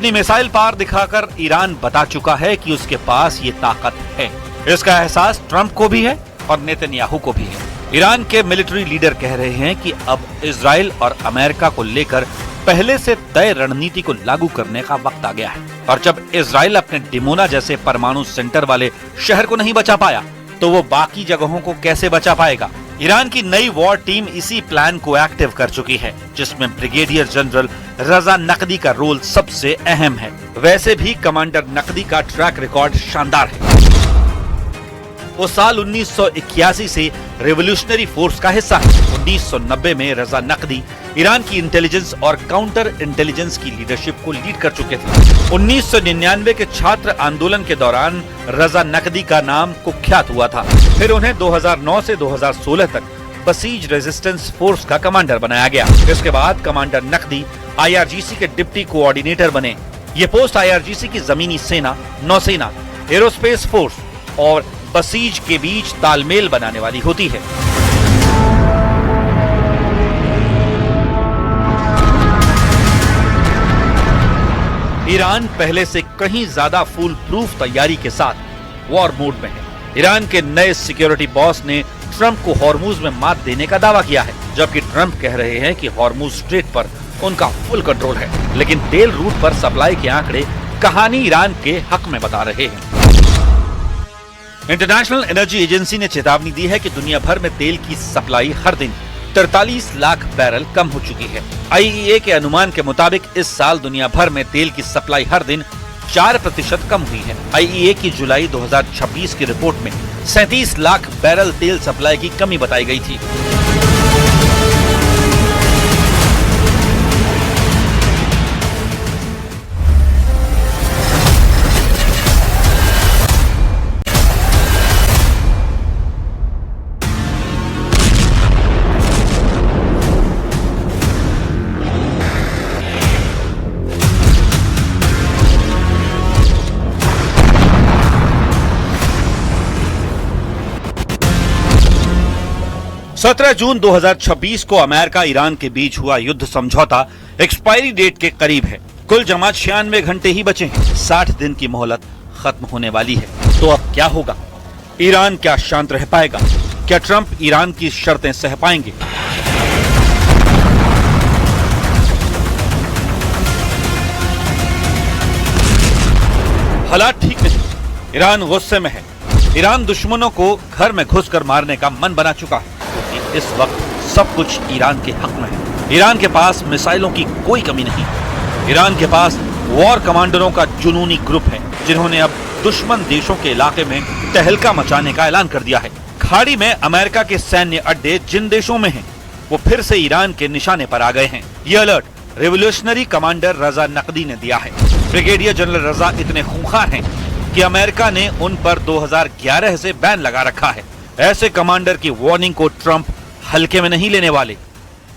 अपनी मिसाइल पार दिखाकर ईरान बता चुका है कि उसके पास ये ताकत है। इसका एहसास ट्रंप को भी है और नेतन्याहू को भी है। ईरान के मिलिट्री लीडर कह रहे हैं कि अब इजराइल और अमेरिका को लेकर पहले से तय रणनीति को लागू करने का वक्त आ गया है। और जब इजराइल अपने डिमोना जैसे परमाणु सेंटर वाले शहर को नहीं बचा पाया, तो वो बाकी जगहों को कैसे बचा पाएगा। ईरान की नई वॉर टीम इसी प्लान को एक्टिव कर चुकी है, जिसमें ब्रिगेडियर जनरल रजा नकदी का रोल सबसे अहम है। वैसे भी कमांडर नकदी का ट्रैक रिकॉर्ड शानदार है। वो साल 1981 से रेवोल्यूशनरी फोर्स का हिस्सा है। 1990 में रजा नकदी ईरान की इंटेलिजेंस और काउंटर इंटेलिजेंस की लीडरशिप को लीड कर चुके थे। 1999 के छात्र आंदोलन के दौरान रजा नकदी का नाम कुख्यात हुआ था। फिर उन्हें 2009 से 2016 तक बसीज रेजिस्टेंस फोर्स का कमांडर बनाया गया। इसके बाद कमांडर नकदी IRGC के डिप्टी कोऑर्डिनेटर बने। ये पोस्ट IRGC की जमीनी सेना, नौसेना, एरोस्पेस फोर्स और बसीज के बीच तालमेल बनाने वाली होती है। ईरान पहले से कहीं ज्यादा फुल प्रूफ तैयारी के साथ वॉर मोड में है। ईरान के नए सिक्योरिटी बॉस ने ट्रंप को हॉर्मुज में मात देने का दावा किया है, जबकि ट्रंप कह रहे हैं कि हॉर्मुज स्ट्रेट पर उनका फुल कंट्रोल है। लेकिन तेल रूट पर सप्लाई के आंकड़े कहानी ईरान के हक में बता रहे हैं। इंटरनेशनल एनर्जी एजेंसी ने चेतावनी दी है कि दुनिया भर में तेल की सप्लाई हर दिन 43 लाख बैरल कम हो चुकी है। IEA के अनुमान के मुताबिक इस साल दुनिया भर में तेल की सप्लाई हर दिन 4% कम हुई है। IEA की जुलाई 2026 की रिपोर्ट में 37 लाख बैरल तेल सप्लाई की कमी बताई गई थी। सत्रह जून 2026 को अमेरिका ईरान के बीच हुआ युद्ध समझौता एक्सपायरी डेट के करीब है। कुल जमा 96 घंटे ही बचे हैं। 60 दिन की मोहलत खत्म होने वाली है। तो अब क्या होगा? ईरान क्या शांत रह पाएगा? क्या ट्रंप ईरान की शर्तें सह पाएंगे? हालात ठीक नहीं। ईरान गुस्से में है। ईरान दुश्मनों को घर में घुसकर मारने का मन बना चुका है। इस वक्त सब कुछ ईरान के हक में है। ईरान के पास मिसाइलों की कोई कमी नहीं। ईरान के पास वॉर कमांडरों का जुनूनी ग्रुप है, जिन्होंने अब दुश्मन देशों के इलाके में तहलका मचाने का ऐलान कर दिया है। खाड़ी में अमेरिका के सैन्य अड्डे जिन देशों में हैं, वो फिर से ईरान के निशाने पर आ गए हैं। ये अलर्ट रेवोल्यूशनरी कमांडर रजा नकदी ने दिया है। ब्रिगेडियर जनरल रजा इतने खूंखार हैं कि अमेरिका ने उन पर 2011 से बैन लगा रखा है। ऐसे कमांडर की वार्निंग को ट्रंप हल्के में नहीं लेने वाले।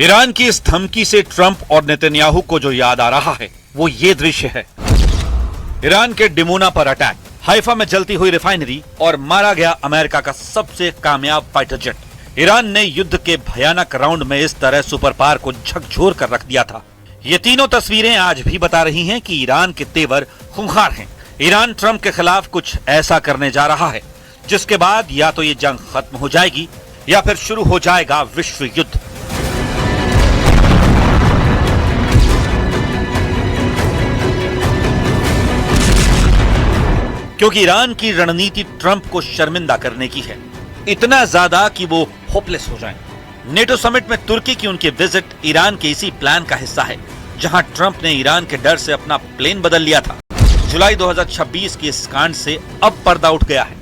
ईरान की इस धमकी से ट्रंप और नेतन्याहू को जो याद आ रहा है, वो ये दृश्य है। ईरान के डिमोना पर अटैक, हाइफा में जलती हुई रिफाइनरी और मारा गया अमेरिका का सबसे कामयाब फाइटर जेट। ईरान ने युद्ध के भयानक राउंड में इस तरह सुपर पावर को झकझोर कर रख दिया था। ये तीनों तस्वीरें आज भी बता रही हैं कि ईरान के तेवर खूंखार हैं। ईरान ट्रंप के खिलाफ कुछ ऐसा करने जा रहा है जिसके बाद या तो ये जंग खत्म हो जाएगी या फिर शुरू हो जाएगा विश्व युद्ध। क्योंकि ईरान की रणनीति ट्रंप को शर्मिंदा करने की है, इतना ज्यादा कि वो होपलेस हो जाएं। नेटो समिट में तुर्की की उनकी विजिट ईरान के इसी प्लान का हिस्सा है, जहां ट्रंप ने ईरान के डर से अपना प्लेन बदल लिया था। जुलाई 2026 के इस कांड से अब पर्दा उठ गया है।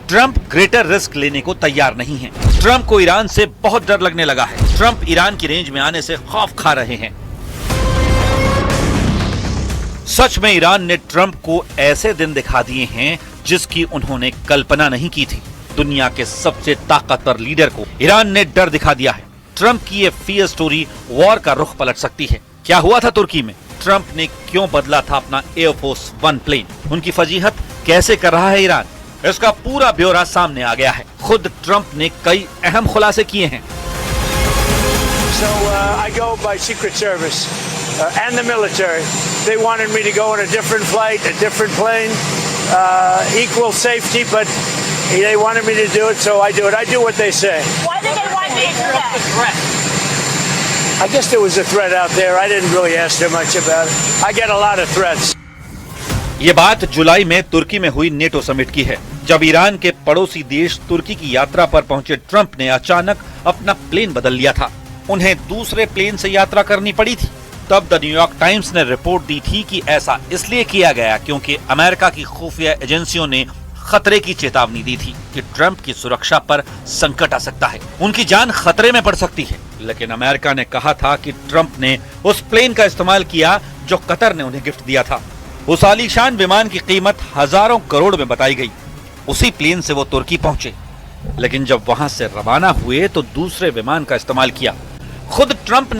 ट्रंप ग्रेटर रिस्क लेने को तैयार नहीं है। ट्रंप को ईरान से बहुत डर लगने लगा है। ट्रंप ईरान की रेंज में आने से खौफ खा रहे हैं। सच में ईरान ने ट्रंप को ऐसे दिन दिखा दिए हैं जिसकी उन्होंने कल्पना नहीं की थी। दुनिया के सबसे ताकतवर लीडर को ईरान ने डर दिखा दिया है। ट्रंप की ये फियर स्टोरी वॉर का रुख पलट सकती है। क्या हुआ था तुर्की में? ट्रंप ने क्यों बदला था अपना एयरफोर्स 1 प्लेन? उनकी फजीहत कैसे कर रहा है ईरान? इसका पूरा ब्यौरा सामने आ गया है। खुद ट्रंप ने कई अहम खुलासे किए हैं। So I go by Secret Service and the military. They wanted me to go on a different flight, a different plane, equal safety, but they wanted me to do it, so I do it. I do what they say. Why did they want you to do that? I guess there was a threat out there. I didn't really ask too much about it. I get a lot of threats. ये बात जुलाई में तुर्की में हुई NATO summit की है, जब Iran के पड़ोसी देश तुर्की की यात्रा पर पहुंचे ट्रंप ने अचानक अपना प्लेन बदल लिया था। उन्हें दूसरे प्लेन से यात्रा करनी पड़ी थी। तब द न्यूयॉर्क टाइम्स ने रिपोर्ट दी थी कि ऐसा इसलिए किया गया क्योंकि अमेरिका की खुफिया एजेंसियों ने खतरे की चेतावनी दी थी कि ट्रंप की सुरक्षा पर संकट आ सकता है, उनकी जान खतरे में पड़ सकती है। लेकिन अमेरिका ने कहा था कि ट्रंप ने उस प्लेन का इस्तेमाल किया जो कतर ने उन्हें गिफ्ट दिया था। उस आलीशान विमान की कीमत हजारों करोड़ में बताई गई। उसी प्लेन से वो तुर्की पहुंचे, लेकिन जब वहां से रवाना हुए तो दूसरे विमान का इस्तेमाल किया। खुद ट्रंप